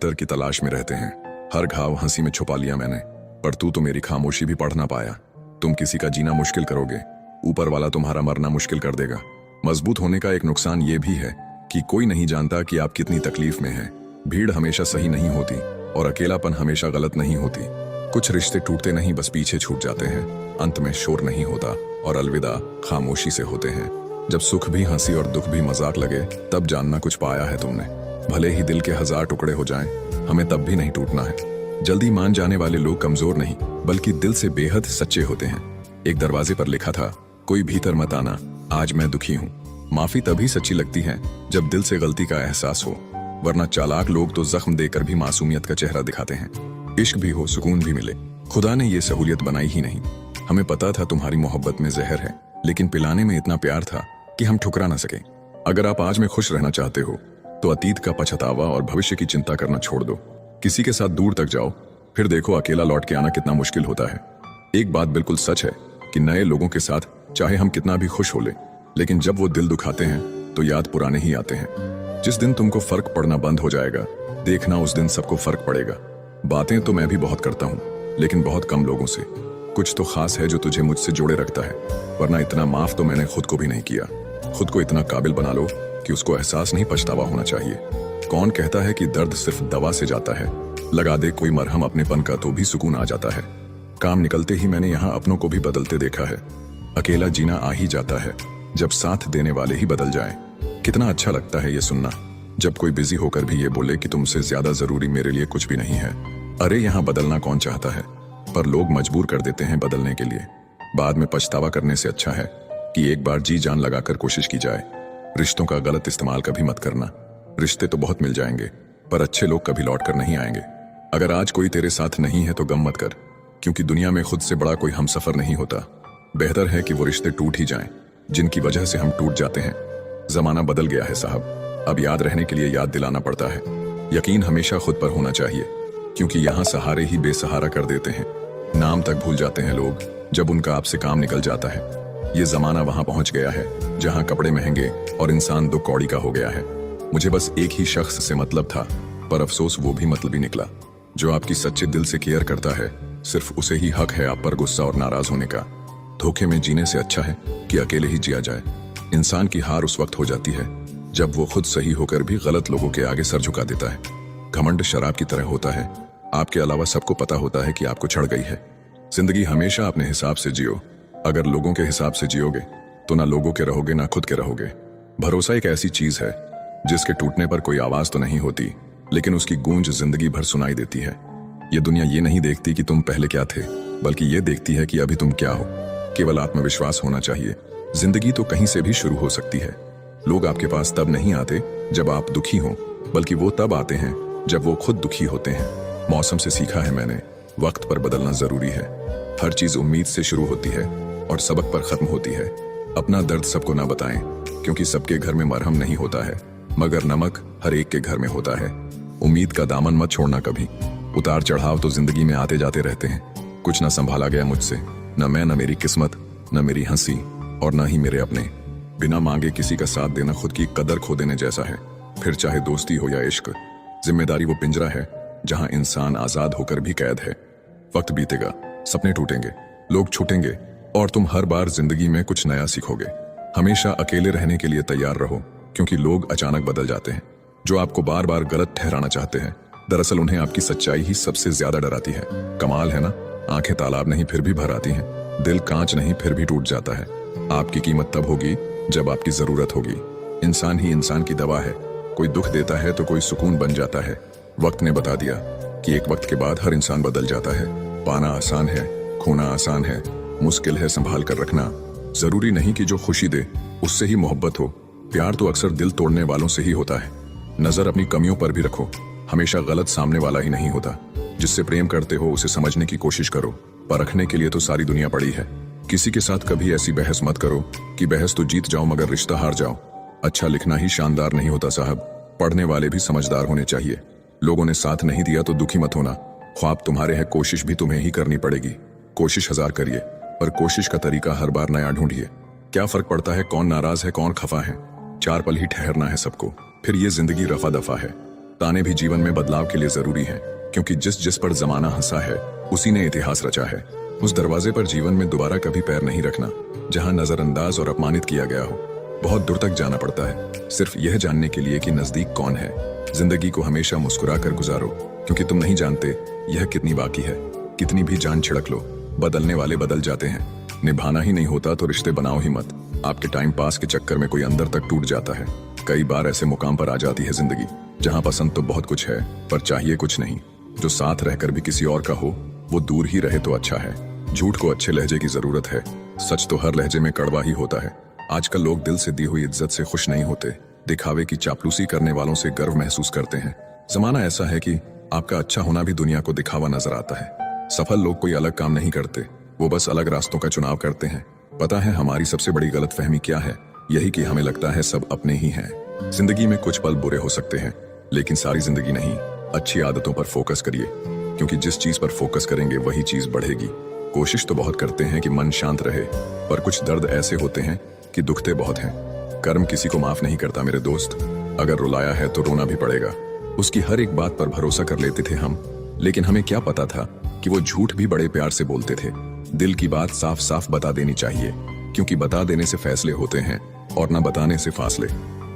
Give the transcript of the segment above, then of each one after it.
बेहतर की तलाश में रहते हैं। हर घाव हंसी में छुपा लिया मैंने, पर तू तो मेरी खामोशी भी पढ़ ना पाया। तुम किसी का जीना मुश्किल करोगे, ऊपर वाला तुम्हारा मरना मुश्किल कर देगा। मजबूत होने का एक नुकसान ये भी है कि कोई नहीं जानता कि आप कितनी तकलीफ में हैं। भीड़ हमेशा सही नहीं होती और अकेलापन हमेशा गलत नहीं होती। कुछ रिश्ते टूटते नहीं, बस पीछे छूट जाते हैं। अंत में शोर नहीं होता और अलविदा खामोशी से होते हैं। जब सुख भी हंसी और दुख भी मजाक लगे, तब जानना कुछ पाया है तुमने। भले ही दिल के 1000 टुकड़े हो जाएं, हमें तब भी नहीं टूटना है। जल्दी मान जाने वाले लोग कमजोर नहीं, बल्कि दिल से बेहद सच्चे होते हैं। एक दरवाजे पर लिखा था, कोई भीतर मत आना, आज मैं दुखी हूँ। माफी तभी सच्ची लगती है जब दिल से गलती का एहसास हो, वरना चालाक लोग तो जख्म देकर भी मासूमियत का चेहरा दिखाते हैं। इश्क भी हो, सुकून भी मिले, खुदा ने ये सहूलियत बनाई ही नहीं। हमें पता था तुम्हारी मोहब्बत में जहर है, लेकिन पिलाने में इतना प्यार था कि हम ठुकरा ना सके। अगर आप आज में खुश रहना चाहते हो तो अतीत का पछतावा और भविष्य की चिंता करना छोड़ दो। किसी के साथ दूर तक जाओ, फिर देखो अकेला लौट के आना कितना मुश्किल होता है। एक बात बिल्कुल सच है कि नए लोगों के साथ चाहे हम कितना भी खुश हो ले, लेकिन जब वो दिल दुखाते हैं तो याद पुराने ही आते हैं। जिस दिन तुमको फर्क पड़ना बंद हो जाएगा, देखना उस दिन सबको फर्क पड़ेगा। बातें तो मैं भी बहुत करता हूँ, लेकिन बहुत कम लोगों से। कुछ तो खास है जो तुझे मुझसे जोड़े रखता है, वरना इतना माफ तो मैंने खुद को भी नहीं किया। खुद को इतना काबिल बना लो कि उसको एहसास नहीं पछतावा होना चाहिए। कौन कहता है कि दर्द सिर्फ दवा से जाता है? लगा दे कोई मरहम अपनेपन का तो भी सुकून आ जाता है। काम निकलते ही मैंने यहाँ अपनों को भी बदलते देखा है। अकेला जीना आ ही जाता है जब साथ देने वाले ही बदल जाएं। कितना अच्छा लगता है ये सुनना, जब कोई बिजी होकर भी ये बोले कि तुमसे ज्यादा जरूरी मेरे लिए कुछ भी नहीं है। अरे यहाँ बदलना कौन चाहता है, पर लोग मजबूर कर देते हैं बदलने के लिए। बाद में पछतावा करने से अच्छा है कि एक बार जी जान लगाकर कोशिश की जाए। रिश्तों का गलत इस्तेमाल कभी मत करना। रिश्ते तो बहुत मिल जाएंगे, पर अच्छे लोग कभी लौट कर नहीं आएंगे। अगर आज कोई तेरे साथ नहीं है तो गम मत कर, क्योंकि दुनिया में खुद से बड़ा कोई हमसफर नहीं होता। बेहतर है कि वो रिश्ते टूट ही जाएं जिनकी वजह से हम टूट जाते हैं। जमाना बदल गया है साहब, अब याद रहने के लिए याद दिलाना पड़ता है। यकीन हमेशा खुद पर होना चाहिए, क्योंकि यहाँ सहारे ही बेसहारा कर देते हैं। नाम तक भूल जाते हैं लोग जब उनका आपसे काम निकल जाता है। ये जमाना वहां पहुंच गया है जहां कपड़े महंगे और इंसान 2 कौड़ी का हो गया है। मुझे बस एक ही शख्स से मतलब था, पर अफसोस वो भी मतलबी निकला। जो आपकी सच्चे दिल से केयर करता है, सिर्फ उसे ही हक है आप पर गुस्सा और नाराज होने का। धोखे में जीने से अच्छा है कि अकेले ही जिया जाए। इंसान की हार उस वक्त हो जाती है जब वो खुद सही होकर भी गलत लोगों के आगे सर झुका देता है। घमंड शराब की तरह होता है, आपके अलावा सबको पता होता है कि आपको चढ़ गई है। जिंदगी हमेशा अपने हिसाब से जियो। अगर लोगों के हिसाब से जियोगे तो ना लोगों के रहोगे ना खुद के रहोगे। भरोसा एक ऐसी चीज है जिसके टूटने पर कोई आवाज तो नहीं होती, लेकिन उसकी गूंज जिंदगी भर सुनाई देती है। ये दुनिया ये नहीं देखती कि तुम पहले क्या थे, बल्कि ये देखती है कि अभी तुम क्या हो। केवल आत्मविश्वास होना चाहिए। जिंदगी तो कहीं से भी शुरू हो सकती है। लोग आपके पास तब नहीं आते जब आप दुखी हो, बल्कि वो तब आते हैं जब वो खुद दुखी होते हैं। मौसम से सीखा है मैंने, वक्त पर बदलना जरूरी है। हर चीज उम्मीद से शुरू होती है और सबक पर खत्म होती है। अपना दर्द सबको ना बताएं, क्योंकि सबके घर में मरहम नहीं होता है, मगर नमक हर एक के घर में होता है। उम्मीद का दामन मत छोड़ना कभी। उतार चढ़ाव तो जिंदगी में आते जाते रहते हैं। कुछ ना संभाला गया मुझसे, न मैं, न मेरी किस्मत, न मेरी हंसी और न ही मेरे अपने। बिना मांगे किसी का साथ देना खुद की कदर खो देने जैसा है। फिर चाहे दोस्ती हो या इश्क, जिम्मेदारी वो पिंजरा है जहां इंसान आजाद होकर भी कैद है। वक्त बीतेगा, सपने टूटेंगे, लोग छूटेंगे, और तुम हर बार जिंदगी में कुछ नया सीखोगे। हमेशा अकेले रहने के लिए तैयार रहो, क्योंकि लोग अचानक बदल जाते हैं। जो आपको बार बार गलत ठहराना चाहते हैं, दरअसल उन्हें आपकी सच्चाई ही सबसे ज्यादा डराती है। कमाल है ना, आंखें तालाब नहीं फिर भी भर आती हैं, दिल कांच नहीं फिर भी टूट जाता है। आपकी कीमत तब होगी जब आपकी जरूरत होगी। इंसान ही इंसान की दवा है। कोई दुख देता है तो कोई सुकून बन जाता है। वक्त ने बता दिया कि एक वक्त के बाद हर इंसान बदल जाता है। पाना आसान है, खोना आसान है, मुश्किल है संभाल कर रखना। जरूरी नहीं कि जो खुशी दे उससे ही मोहब्बत हो। प्यार तो अक्सर दिल तोड़ने वालों से ही होता है। नजर अपनी कमियों पर भी रखो, हमेशा गलत सामने वाला ही नहीं होता। जिससे प्रेम करते हो उसे समझने की कोशिश करो, परखने के लिए तो सारी दुनिया पड़ी है। किसी के साथ कभी ऐसी बहस मत करो कि बहस तो जीत जाओ मगर रिश्ता हार जाओ। अच्छा लिखना ही शानदार नहीं होता साहब, पढ़ने वाले भी समझदार होने चाहिए। लोगों ने साथ नहीं दिया तो दुखी मत होना। ख्वाब तुम्हारे हैं, कोशिश भी तुम्हें ही करनी पड़ेगी। कोशिश 1000 करिए, पर कोशिश का तरीका हर बार नया ढूंढिए। क्या फर्क पड़ता है कौन नाराज है कौन खफा है। 4 पल ही ठहरना है सबको, फिर ये जिंदगी रफा दफा है। ताने भी जीवन में बदलाव के लिए जरूरी हैं, क्योंकि जिस जिस पर जमाना हंसा है उसी ने इतिहास रचा है। उस दरवाजे पर जीवन में दोबारा कभी पैर नहीं रखना जहां नजरअंदाज और अपमानित किया गया हो। बहुत दूर तक जाना पड़ता है सिर्फ यह जानने के लिए कि नजदीक कौन है। जिंदगी को हमेशा मुस्कुरा कर गुजारो, क्योंकि तुम नहीं जानते यह कितनी बाकी है। कितनी भी जान छिड़क लो, बदलने वाले बदल जाते हैं। निभाना ही नहीं होता तो रिश्ते बनाओ ही मत। आपके टाइम पास के चक्कर में कोई अंदर तक टूट जाता है। कई बार ऐसे मुकाम पर आ जाती है जिंदगी जहां पसंद तो बहुत कुछ है पर चाहिए कुछ नहीं। जो साथ रहकर भी किसी और का हो वो दूर ही रहे तो अच्छा है। झूठ को अच्छे लहजे की जरूरत है, सच तो हर लहजे में कड़वा ही होता है। आजकल लोग दिल से दी हुई इज्जत से खुश नहीं होते, दिखावे की चापलूसी करने वालों से गर्व महसूस करते हैं। जमाना ऐसा है कि आपका अच्छा होना भी दुनिया को दिखावा नजर आता है। सफल लोग कोई अलग काम नहीं करते, वो बस अलग रास्तों का चुनाव करते हैं। पता है हमारी सबसे बड़ी गलतफहमी क्या है? यही कि हमें लगता है सब अपने ही हैं। जिंदगी में कुछ पल बुरे हो सकते हैं, लेकिन सारी जिंदगी नहीं। अच्छी आदतों पर फोकस करिए, क्योंकि जिस चीज पर फोकस करेंगे वही चीज बढ़ेगी। कोशिश तो बहुत करते हैं कि मन शांत रहे, पर कुछ दर्द ऐसे होते हैं कि दुखते बहुत हैं। कर्म किसी को माफ नहीं करता मेरे दोस्त। अगर रुलाया है तो रोना भी पड़ेगा। उसकी हर एक बात पर भरोसा कर लेते थे हम, लेकिन हमें क्या पता था कि वो झूठ भी बड़े प्यार से बोलते थे। दिल की बात साफ साफ बता देनी चाहिए, क्योंकि बता देने से फैसले होते हैं और न बताने से फासले।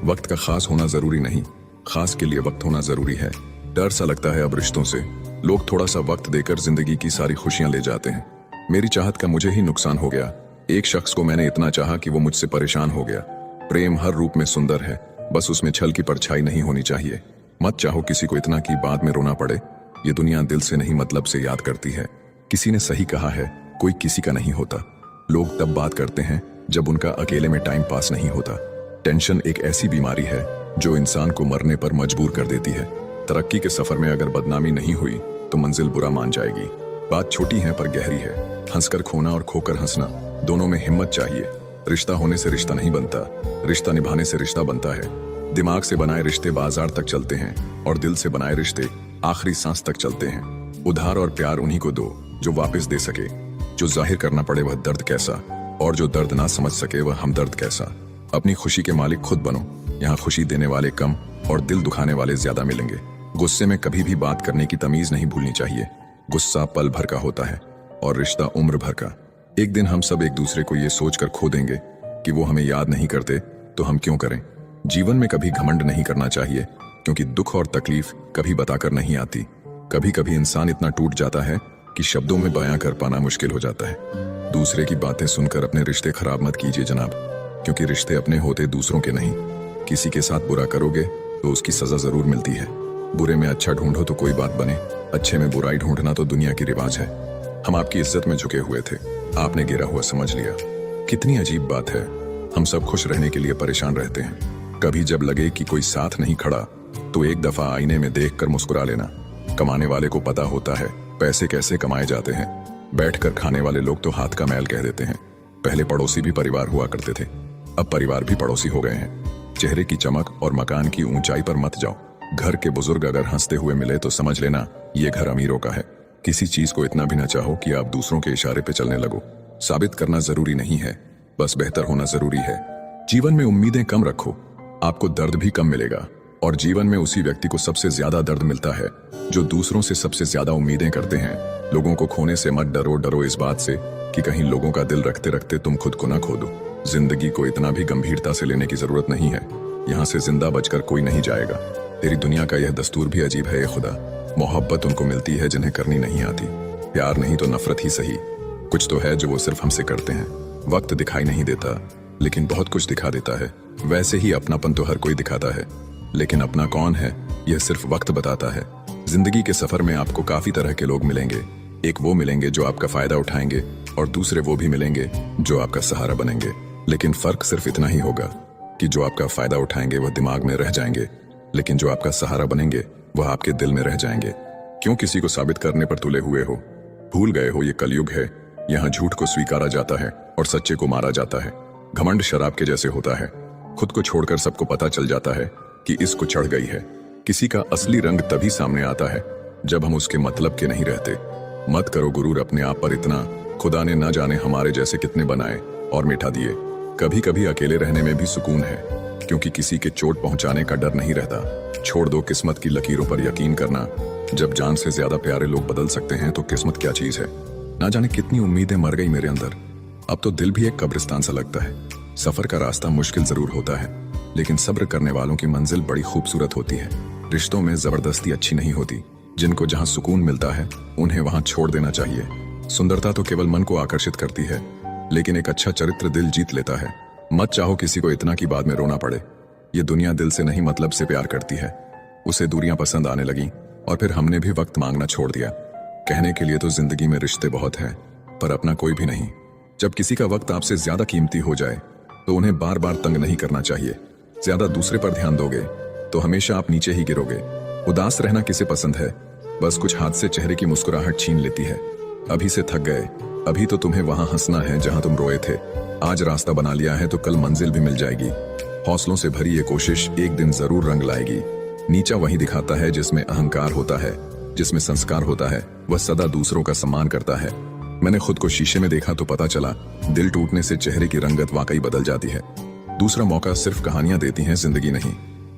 वक्त का खास होना जरूरी नहीं, खास के लिए वक्त होना जरूरी है। डर सा लगता है अब रिश्तों से। लोग थोड़ा सा वक्त देकर जिंदगी की सारी खुशियां ले जाते हैं। मेरी चाहत का मुझे ही नुकसान हो गया। एक शख्स को मैंने इतना चाहा कि वो मुझसे परेशान हो गया। प्रेम हर रूप में सुंदर है, बस उसमें छल की परछाई नहीं होनी चाहिए। मत चाहो किसी को इतना कि बाद में रोना पड़े। ये दुनिया दिल से नहीं मतलब से याद करती है। किसी ने सही कहा है, कोई किसी का नहीं होता। लोग तब बात करते हैं जब उनका अकेले में टाइम पास नहीं होता। टेंशन एक ऐसी बीमारी है जो इंसान को मरने पर मजबूर कर देती है। तरक्की के सफर में अगर बदनामी नहीं हुई तो मंजिल बुरा मान जाएगी। बात छोटी है पर गहरी है। हंसकर खोना और खोकर हंसना, दोनों में हिम्मत चाहिए। रिश्ता होने से रिश्ता नहीं बनता, रिश्ता निभाने से रिश्ता बनता है। दिमाग से बनाए रिश्ते बाजार तक चलते हैं और दिल से बनाए रिश्ते आखिरी सांस तक चलते हैं। उधार और प्यार उन्हीं को दो जो वापस दे सके। जो जाहिर करना पड़े वह दर्द कैसा, और जो दर्द ना समझ सके वह हमदर्द कैसा। अपनी खुशी के मालिक खुद बनो। यहाँ खुशी देने वाले कम और दिल दुखाने वाले ज्यादा मिलेंगे। गुस्से में कभी भी बात करने की तमीज नहीं भूलनी चाहिए। गुस्सा पल भर का होता है और रिश्ता उम्र भर का। एक दिन हम सब एक दूसरे को ये सोचकर खो देंगे कि वो हमें याद नहीं करते तो हम क्यों करें। जीवन में कभी घमंड नहीं करना चाहिए, क्योंकि दुख और तकलीफ कभी बताकर नहीं आती। कभी कभी इंसान इतना टूट जाता है कि शब्दों में बयां कर पाना मुश्किल हो जाता है। दूसरे की बातें सुनकर अपने रिश्ते खराब मत कीजिए जनाब, क्योंकि रिश्ते अपने होते दूसरों के नहीं। किसी के साथ बुरा करोगे तो उसकी सजा जरूर मिलती है। बुरे में अच्छा ढूंढो तो कोई बात बने, अच्छे में बुराई ढूंढना तो दुनिया की रिवाज है। हम आपकी इज्जत में झुके हुए थे, आपने गिरा हुआ समझ लिया। कितनी अजीब बात है, हम सब खुश रहने के लिए परेशान रहते हैं। कभी जब लगे कि कोई साथ नहीं खड़ा तो एक दफा आईने में देखकर मुस्कुरा लेना। कमाने वाले को पता होता है पैसे कैसे कमाए जाते हैं। बैठकर खाने वाले लोग तो हाथ का मैल कह देते हैं। पहले पड़ोसी भी परिवार हुआ करते थे, अब परिवार भी पड़ोसी हो गए हैं। चेहरे की चमक और मकान की ऊंचाई पर मत जाओ। घर के बुजुर्ग अगर हंसते हुए मिले तो समझ लेना ये घर अमीरों का है। किसी चीज को इतना भी न चाहो कि आप दूसरों के इशारे पे चलने लगो। साबित करना जरूरी नहीं है, बस बेहतर होना जरूरी है। जीवन में उम्मीदें कम रखो, आपको दर्द भी कम मिलेगा। और जीवन में उसी व्यक्ति को सबसे ज्यादा दर्द मिलता है जो दूसरों से सबसे ज्यादा उम्मीदें करते हैं। लोगों को खोने से मत डरो, डरो इस बात से कि कहीं लोगों का दिल रखते रखते तुम खुद को ना खो दो। जिंदगी को इतना भी गंभीरता से लेने की जरूरत नहीं है। यहाँ से जिंदा बचकर कोई नहीं जाएगा। तेरी दुनिया का यह दस्तूर भी अजीब है। ये खुदा, मोहब्बत उनको मिलती है जिन्हें करनी नहीं आती। प्यार नहीं तो नफरत ही सही, कुछ तो है जो वो सिर्फ हमसे करते हैं। वक्त दिखाई नहीं देता, लेकिन बहुत कुछ दिखा देता है। वैसे ही अपनापन तो हर कोई दिखाता है, लेकिन अपना कौन है यह सिर्फ वक्त बताता है। जिंदगी के सफर में आपको काफी तरह के लोग मिलेंगे। एक वो मिलेंगे जो आपका फायदा उठाएंगे, और दूसरे वो भी मिलेंगे जो आपका सहारा बनेंगे। लेकिन फर्क सिर्फ इतना ही होगा कि जो आपका फायदा उठाएंगे वह दिमाग में रह जाएंगे, लेकिन जो आपका सहारा बनेंगे वह आपके दिल में रह जाएंगे। क्यों किसी को साबित करने पर तुले हुए हो? भूल गए हो ये कलयुग है। यहाँ झूठ को स्वीकारा जाता है और सच्चे को मारा जाता है। घमंड शराब के जैसे होता है, खुद को छोड़कर सबको पता चल जाता है कि इसको चढ़ गई है। किसी का असली रंग तभी सामने आता है जब हम उसके मतलब के नहीं रहते। मत करो गुरूर अपने आप पर इतना, खुदा ने ना जाने हमारे जैसे कितने बनाए और मिटा दिए। कभी कभी अकेले रहने में भी सुकून है, क्योंकि किसी के चोट पहुंचाने का डर नहीं रहता। छोड़ दो किस्मत की लकीरों पर यकीन करना। जब जान से ज्यादा प्यारे लोग बदल सकते हैं तो किस्मत क्या चीज है। ना जाने कितनी उम्मीदें मर गई मेरे अंदर। अब तो दिल भी एक कब्रिस्तान सा लगता है। सफर का रास्ता मुश्किल जरूर होता है, लेकिन सब्र करने वालों की मंजिल बड़ी खूबसूरत होती है। रिश्तों में जबरदस्ती अच्छी नहीं होती। जिनको जहां सुकून मिलता है उन्हें वहां छोड़ देना चाहिए। सुंदरता तो केवल मन को आकर्षित करती है, लेकिन एक अच्छा चरित्र दिल जीत लेता है। मत चाहो किसी को इतना कि बाद में रोना पड़े। ये दुनिया दिल से नहीं मतलब से प्यार करती है। उसे दूरियां पसंद आने लगी और फिर हमने भी वक्त मांगना छोड़ दिया। कहने के लिए तो जिंदगी में रिश्ते बहुत हैं, पर अपना कोई भी नहीं। जब किसी का वक्त आपसे ज्यादा कीमती हो जाए तो उन्हें बार बार तंग नहीं करना चाहिए। ज्यादा दूसरे पर ध्यान दोगे तो हमेशा आप नीचे ही गिरोगे। उदास रहना किसे पसंद है? बस कुछ हाथ से चेहरे की मुस्कुराहट छीन लेती है। अभी से थक गए, अभी तो तुम्हें वहां हंसना है जहां तुम रोए थे। आज रास्ता बना लिया है तो कल मंजिल भी मिल जाएगी। हौसलों से भरी ये कोशिश एक दिन जरूर रंग लाएगी। नीचा वही दिखाता है जिसमें अहंकार होता है, जिसमें संस्कार होता है वह सदा दूसरों का सम्मान करता है। मैंने खुद को शीशे में देखा तो पता चला, दिल टूटने से चेहरे की रंगत वाकई बदल जाती है। दूसरा मौका सिर्फ कहानियां देती हैं, जिंदगी नहीं।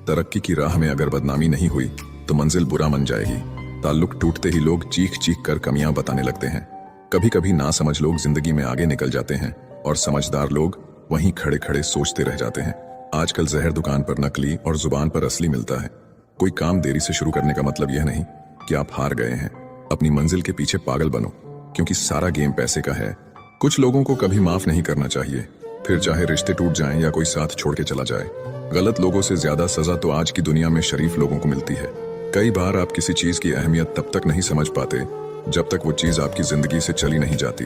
तरक्की की राह में अगर बदनामी नहीं हुई तो मंजिल बुरा बन जाएगी। ताल्लुक टूटते ही लोग चीख चीख कर कमियां बताने लगते हैं। कभी कभी ना समझ लोग जिंदगी में आगे निकल जाते हैं और समझदार लोग वहीं खड़े खड़े सोचते रह जाते हैं। आजकल जहर दुकान पर नकली और जुबान पर असली मिलता है। कोई काम देरी से शुरू करने का मतलब यह नहीं कि आप हार गए हैं। अपनी मंजिल के पीछे पागल बनो, क्योंकि सारा गेम पैसे का है। कुछ लोगों को कभी माफ नहीं करना चाहिए, फिर चाहे रिश्ते टूट जाएं या कोई साथ छोड़ के चला जाए। गलत लोगों से ज्यादा सजा तो आज की दुनिया में शरीफ लोगों को मिलती है। कई बार आप किसी चीज की अहमियत तब तक नहीं समझ पाते जब तक वो चीज आपकी जिंदगी से चली नहीं जाती।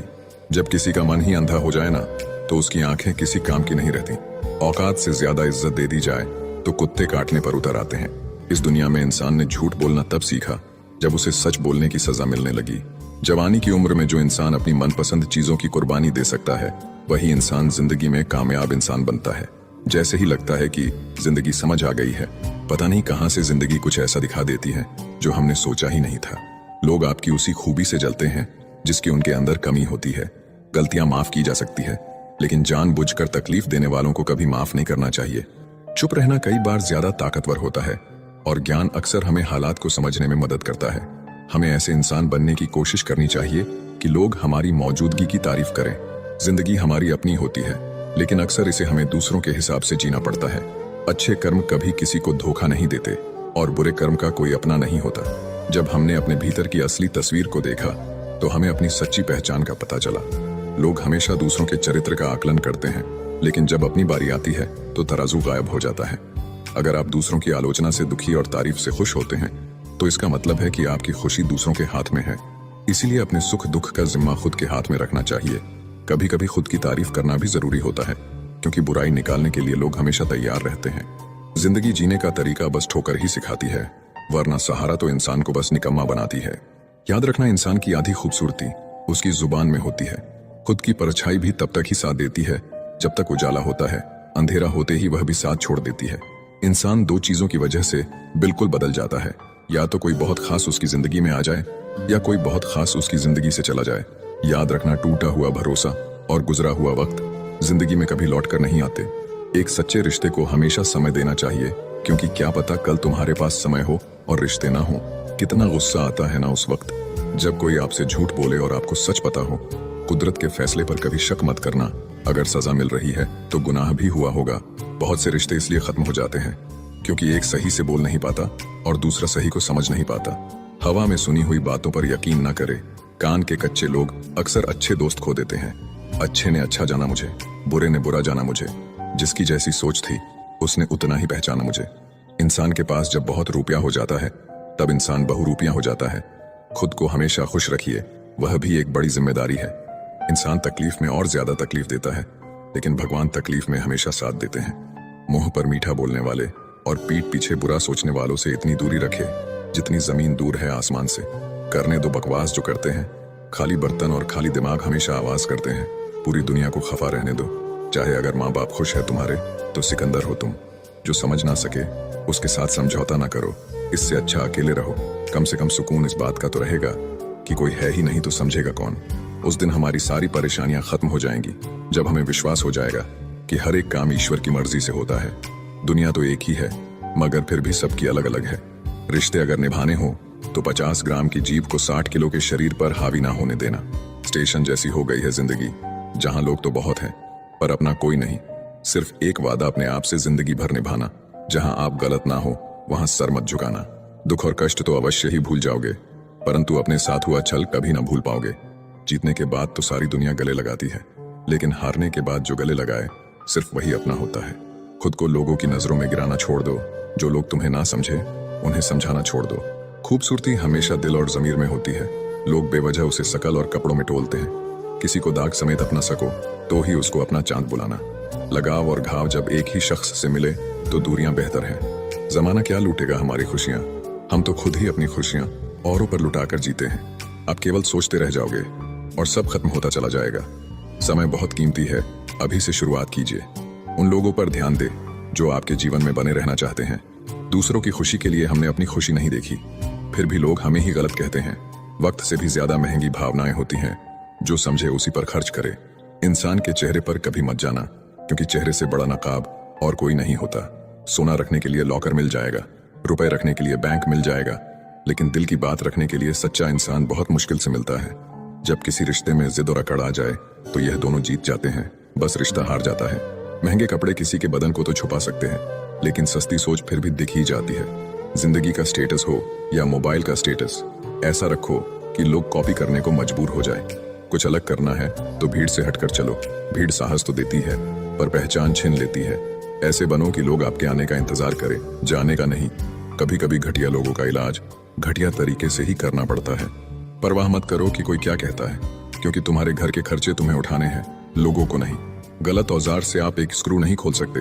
जब किसी का मन ही अंधा हो जाए ना, तो उसकी आंखें किसी काम की नहीं रहती। औकात से ज्यादा इज्जत दे दी जाए तो कुत्ते काटने पर उतर आते हैं। इस दुनिया में इंसान ने झूठ बोलना तब सीखा जब उसे सच बोलने की सजा मिलने लगी। जवानी की उम्र में जो इंसान अपनी मनपसंद चीजों की कुर्बानी दे सकता है, वही इंसान जिंदगी में कामयाब इंसान बनता है। जैसे ही लगता है कि जिंदगी समझ आ गई है, पता नहीं कहां से जिंदगी कुछ ऐसा दिखा देती है जो हमने सोचा ही नहीं था। लोग आपकी उसी खूबी से जलते हैं जिसकी उनके अंदर कमी होती है। गलतियां माफ की जा सकती है, लेकिन जानबूझकर तकलीफ देने वालों को कभी माफ नहीं करना चाहिए। चुप रहना कई बार ज्यादा ताकतवर होता है, और ज्ञान अक्सर हमें हालात को समझने में मदद करता है। हमें ऐसे इंसान बनने की कोशिश करनी चाहिए कि लोग हमारी मौजूदगी की तारीफ करें। जिंदगी हमारी अपनी होती है, लेकिन अक्सर इसे हमें दूसरों के हिसाब से जीना पड़ता है। अच्छे कर्म कभी किसी को धोखा नहीं देते और बुरे कर्म का कोई अपना नहीं होता। जब हमने अपने भीतर की असली तस्वीर को देखा तो हमें अपनी सच्ची पहचान का पता चला। लोग हमेशा दूसरों के चरित्र का आकलन करते हैं, लेकिन जब अपनी बारी आती है तो तराजू गायब हो जाता है। अगर आप दूसरों की आलोचना से दुखी और तारीफ से खुश होते हैं तो इसका मतलब है कि आपकी खुशी दूसरों के हाथ में है। इसीलिए अपने सुख दुख का जिम्मा खुद के हाथ में रखना चाहिए। कभी कभी खुद की तारीफ करना भी जरूरी होता है, क्योंकि बुराई निकालने के लिए लोग हमेशा तैयार रहते हैं। जिंदगी जीने का तरीका बस ठोकर ही सिखाती है, वरना सहारा तो इंसान को बस निकम्मा बनाती है। याद रखना, इंसान की आधी खूबसूरती उसकी जुबान में होती है। खुद की परछाई भी तब तक ही साथ देती है जब तक उजाला होता है। अंधेरा होते ही वह भी साथ छोड़ देती है। इंसान दो चीजों की वजह से बिल्कुल बदल जाता है, या तो कोई बहुत खास उसकी जिंदगी में आ जाए या कोई बहुत खास उसकी जिंदगी से चला जाए। याद रखना, टूटा हुआ भरोसा और गुजरा हुआ वक्त जिंदगी में कभी लौट कर नहीं आते। एक सच्चे रिश्ते को हमेशा समय देना चाहिए, क्योंकि क्या पता कल तुम्हारे पास समय हो और रिश्ते ना हो। कितना गुस्सा आता है ना उस वक्त जब कोई आपसे झूठ बोले और आपको सच पता हो। कुदरत के फैसले पर कभी शक मत करना। अगर सजा मिल रही है तो गुनाह भी हुआ होगा। बहुत से रिश्ते इसलिए खत्म हो जाते हैं क्योंकि एक सही से बोल नहीं पाता और दूसरा सही को समझ नहीं पाता। हवा में सुनी हुई बातों पर यकीन न करे। कान के कच्चे लोग अक्सर अच्छे दोस्त खो देते हैं। अच्छे ने अच्छा जाना मुझे, बुरे ने बुरा जाना मुझे। जिसकी जैसी सोच थी उसने उतना ही पहचाना मुझे। इंसान के पास जब बहुत रुपया हो जाता है तब इंसान बहुरूपियां हो जाता है। खुद को हमेशा खुश रखिए, वह भी एक बड़ी जिम्मेदारी है। इंसान तकलीफ में और ज्यादा तकलीफ देता है, लेकिन भगवान तकलीफ में हमेशा साथ देते हैं। मुंह पर मीठा बोलने वाले और पीठ पीछे बुरा सोचने वालों से इतनी दूरी रखे जितनी जमीन दूर है आसमान से। करने दो बकवास जो करते हैं। खाली बर्तन और खाली दिमाग हमेशा आवाज करते हैं। पूरी दुनिया को खफा रहने दो। चाहे अगर माँ बाप खुश है तुम्हारे तो सिकंदर हो तुम। जो समझ ना सके उसके साथ समझौता ना करो। इससे अच्छा अकेले रहो। कम से कम सुकून इस बात का तो रहेगा कि कोई है ही नहीं तो समझेगा कौन। उस दिन हमारी सारी परेशानियां खत्म हो जाएंगी जब हमें विश्वास हो जाएगा कि हर एक काम ईश्वर की मर्जी से होता है। दुनिया तो एक ही है, मगर फिर भी सबकी अलग अलग है। रिश्ते अगर निभाने हो तो 50 ग्राम की जीभ को 60 किलो के शरीर पर हावी ना होने देना। स्टेशन जैसी हो गई है जिंदगी, जहां लोग तो बहुत हैं पर अपना कोई नहीं। सिर्फ एक वादा अपने आप से जिंदगी भर निभाना, जहां आप गलत ना हो वहां सर मत झुकाना। दुख और कष्ट तो अवश्य ही भूल जाओगे, परंतु अपने साथ हुआ छल कभी ना भूल पाओगे। जीतने के बाद तो सारी दुनिया गले लगाती है, लेकिन हारने के बाद जो गले लगाए सिर्फ वही अपना होता है। खुद को लोगों की नजरों में गिराना छोड़ दो। जो लोग तुम्हें ना समझे उन्हें समझाना छोड़ दो। खूबसूरती हमेशा दिल और जमीर में होती है। लोग बेवजह उसे शकल और कपड़ों में तोलते हैं। किसी को दाग समेत अपना सको तो ही उसको अपना चांद बुलाना। लगाव और घाव जब एक ही शख्स से मिले तो दूरियां बेहतर है। जमाना क्या लूटेगा हमारी खुशियां, हम तो खुद ही अपनी खुशियां औरों पर लुटाकर जीते हैं। आप केवल सोचते रह जाओगे और सब खत्म होता चला जाएगा। समय बहुत कीमती है, अभी से शुरुआत कीजिए। उन लोगों पर ध्यान दे जो आपके जीवन में बने रहना चाहते हैं। दूसरों की खुशी के लिए हमने अपनी खुशी नहीं देखी, फिर भी लोग हमें ही गलत कहते हैं। वक्त से भी ज्यादा महंगी भावनाएं होती हैं, जो समझे उसी पर खर्च करे। इंसान के चेहरे पर कभी मत जाना, क्योंकि चेहरे से बड़ा नकाब और कोई नहीं होता। सोना रखने के लिए लॉकर मिल जाएगा, रुपए रखने के लिए बैंक मिल जाएगा, लेकिन दिल की बात रखने के लिए सच्चा इंसान बहुत मुश्किल से मिलता है। जब किसी रिश्ते में जिद और अकड़ आ जाए तो यह दोनों जीत जाते हैं, बस रिश्ता हार जाता है। महंगे कपड़े किसी के बदन को तो छुपा सकते हैं, लेकिन सस्ती सोच फिर भी दिख ही जाती है। जिंदगी का स्टेटस हो या मोबाइल का स्टेटस, ऐसा रखो कि लोग कॉपी करने को मजबूर हो जाए। कुछ अलग करना है तो भीड़ से हटकर चलो। भीड़ साहस तो देती है पर पहचान छीन लेती है। ऐसे बनो कि लोग आपके आने का इंतजार करें, जाने का नहीं। कभी कभी घटिया लोगों का इलाज घटिया तरीके से ही करना पड़ता है। परवाह मत करो कि कोई क्या कहता है, क्योंकि तुम्हारे घर के खर्चे तुम्हें उठाने हैं, लोगों को नहीं। गलत औजार से आप एक स्क्रू नहीं खोल सकते,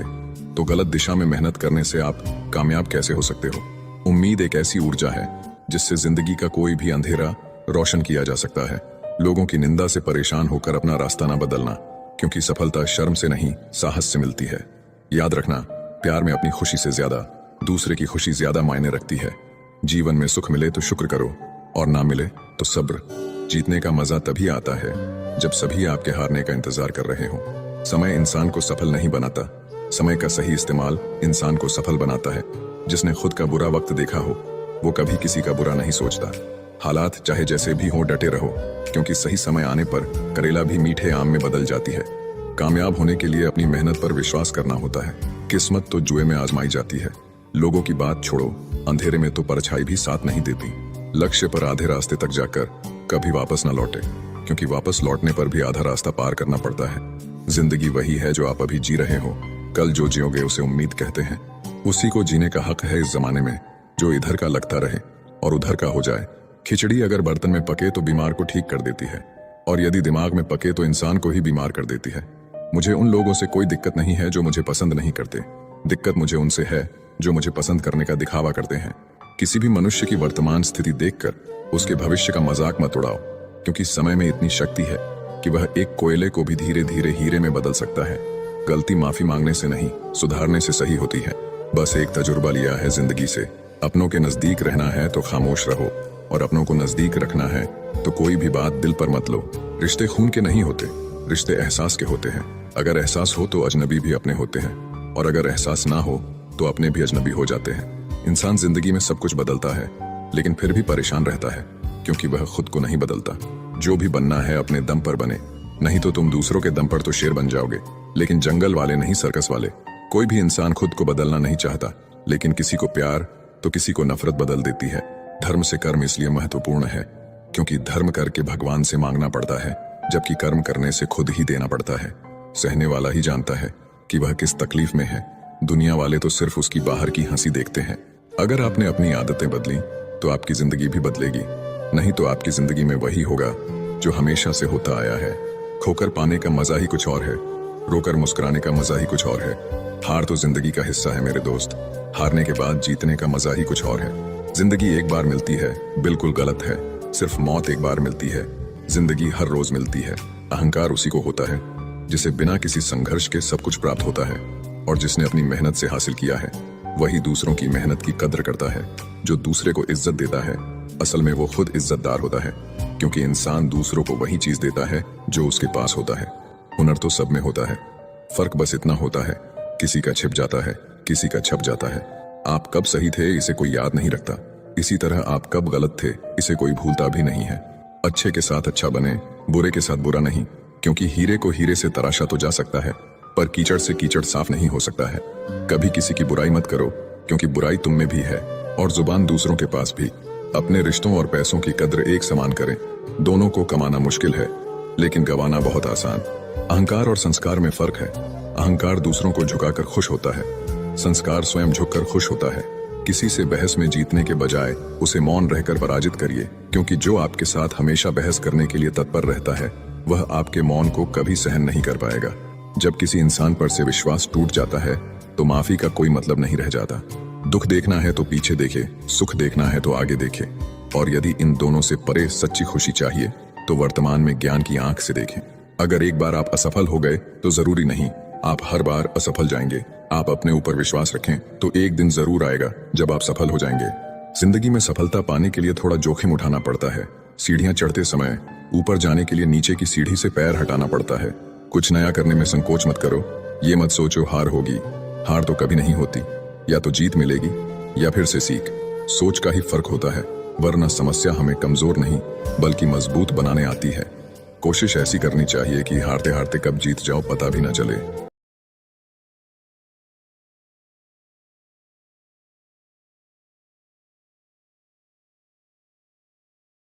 तो गलत दिशा में मेहनत करने से आप कामयाब कैसे हो सकते हो। उम्मीद एक ऐसी ऊर्जा है जिससे जिंदगी का कोई भी अंधेरा रोशन किया जा सकता है। लोगों की निंदा से परेशान होकर अपना रास्ता ना बदलना, क्योंकि सफलता शर्म से नहीं साहस से मिलती है। याद रखना, प्यार में अपनी खुशी से ज्यादा दूसरे की खुशी ज्यादा मायने रखती है। जीवन में सुख मिले तो शुक्र करो और ना मिले तो सब्र। जीतने का मजा तभी आता है जब सभी आपके हारने का इंतजार कर रहे हो। समय इंसान को सफल नहीं बनाता, समय का सही इस्तेमाल इंसान को सफल बनाता है। जिसने खुद का बुरा वक्त देखा हो वो कभी किसी का बुरा नहीं सोचता। हालात चाहे जैसे भी हो डटे रहो, क्योंकि सही समय आने पर करेला भी मीठे आम में बदल जाती है। कामयाब होने के लिए अपनी मेहनत पर विश्वास करना होता है। किस्मत तो जुए में आजमाई जाती है। लोगों की बात छोड़ो, अंधेरे में तो परछाई भी साथ नहीं देती। लक्ष्य पर आधे रास्ते तक जाकर कभी वापस न लौटे, क्योंकि वापस लौटने पर भी आधा रास्ता पार करना पड़ता है। जिंदगी वही है जो आप अभी जी रहे हो। कल जो जियोगे उसे उम्मीद कहते हैं। उसी को जीने का हक है इस जमाने में, जो इधर का लगता रहे और उधर का हो जाए। खिचड़ी अगर बर्तन में पके तो बीमार को ठीक कर देती है, और यदि दिमाग में पके तो इंसान को ही बीमार कर देती है। मुझे उन लोगों से कोई दिक्कत नहीं है जो मुझे पसंद नहीं करते। दिक्कत मुझे उनसे है जो मुझे पसंद करने का दिखावा करते हैं। किसी भी मनुष्य की वर्तमान स्थिति देखकर उसके भविष्य का मजाक मत उड़ाओ, क्योंकि समय में इतनी शक्ति है कि वह एक कोयले को भी धीरे धीरे हीरे में बदल सकता है। गलती माफी मांगने से नहीं, सुधारने से सही होती है। बस एक तजुर्बा लिया है जिंदगी से। अपनों के नजदीक रहना है तो खामोश रहो, और अपनों को नजदीक रखना है तो कोई भी बात दिल पर मत लो। रिश्ते खून के नहीं होते, रिश्ते एहसास के होते हैं। अगर एहसास हो तो अजनबी भी अपने होते हैं, और अगर एहसास ना हो तो अपने भी अजनबी हो जाते हैं। इंसान जिंदगी में सब कुछ बदलता है, लेकिन फिर भी परेशान रहता है, क्योंकि वह खुद को नहीं बदलता। जो भी बनना है अपने दम पर बने, नहीं तो तुम दूसरों के दम पर तो शेर बन जाओगे, लेकिन जंगल वाले नहीं सर्कस वाले। कोई भी इंसान खुद को बदलना नहीं चाहता, लेकिन किसी को प्यार तो किसी को नफरत बदल देती है। धर्म से कर्म इसलिए महत्वपूर्ण है क्योंकि धर्म करके भगवान से मांगना पड़ता है, जबकि कर्म करने से खुद ही देना पड़ता है। सहने वाला ही जानता है कि वह किस तकलीफ में है। दुनिया वाले तो सिर्फ उसकी बाहर की हंसी देखते हैं। अगर आपने अपनी आदतें बदली तो आपकी जिंदगी भी बदलेगी, नहीं तो आपकी जिंदगी में वही होगा जो हमेशा से होता आया है। खोकर पाने का मजा ही कुछ और है, रोकर मुस्कुराने का मजा ही कुछ और है। हार तो जिंदगी का हिस्सा है मेरे दोस्त, हारने के बाद जीतने का मजा ही कुछ और है। जिंदगी एक बार मिलती है, बिल्कुल गलत है। सिर्फ मौत एक बार मिलती है, जिंदगी हर रोज मिलती है। अहंकार उसी को होता है जिसे बिना किसी संघर्ष के सब कुछ प्राप्त होता है, और जिसने अपनी मेहनत से हासिल किया है वही दूसरों की मेहनत की कद्र करता है। जो दूसरे को इज्जत देता है असल में वो खुद इज्जतदार होता है, क्योंकि इंसान दूसरों को वही चीज देता है जो उसके पास होता है। हुनर तो सब में होता है, फर्क बस इतना होता है किसी का छिप जाता है, किसी का छप जाता है। आप कब सही थे इसे कोई याद नहीं रखता, इसी तरह आप कब गलत थे इसे कोई भूलता भी नहीं है। अच्छे के साथ अच्छा बने, बुरे के साथ बुरा नहीं, क्योंकि हीरे को हीरे से तराशा तो जा सकता है, पर कीचड़ से कीचड़ साफ नहीं हो सकता है। कभी किसी की बुराई मत करो, क्योंकि बुराई तुम में भी है और जुबान दूसरों के पास भी। अपने रिश्तों और पैसों की कद्र एक समान करें। दोनों को कमाना मुश्किल है, लेकिन गंवाना बहुत आसान। अहंकार और संस्कार में फर्क है। अहंकार दूसरों को झुकाकर खुश होता है, संस्कार स्वयं झुककर खुश होता है। किसी से बहस में जीतने के बजाय उसे मौन रहकर पराजित करिए, क्योंकि जो आपके साथ हमेशा बहस करने के लिए तत्पर रहता है वह आपके मौन को कभी सहन नहीं कर पाएगा। जब किसी इंसान पर से विश्वास टूट जाता है तो माफी का कोई मतलब नहीं रह जाता। दुख देखना है तो पीछे देखे, सुख देखना है तो आगे देखे, और यदि इन दोनों से परे सच्ची खुशी चाहिए तो वर्तमान में ज्ञान की आंख से देखें। अगर एक बार आप असफल हो गए तो जरूरी नहीं आप हर बार असफल जाएंगे। आप अपने ऊपर विश्वास रखें तो एक दिन जरूर आएगा जब आप सफल हो जाएंगे। जिंदगी में सफलता पाने के लिए थोड़ा जोखिम उठाना पड़ता है। सीढ़ियां चढ़ते समय ऊपर जाने के लिए नीचे की सीढ़ी से पैर हटाना पड़ता है। कुछ नया करने में संकोच मत करो। ये मत सोचो हार होगी, हार तो कभी नहीं होती, या तो जीत मिलेगी या फिर से सीख। सोच का ही फर्क होता है, वरना समस्या हमें कमजोर नहीं बल्कि मजबूत बनाने आती है। कोशिश ऐसी करनी चाहिए कि हारते हारते कब जीत जाओ पता भी न चले।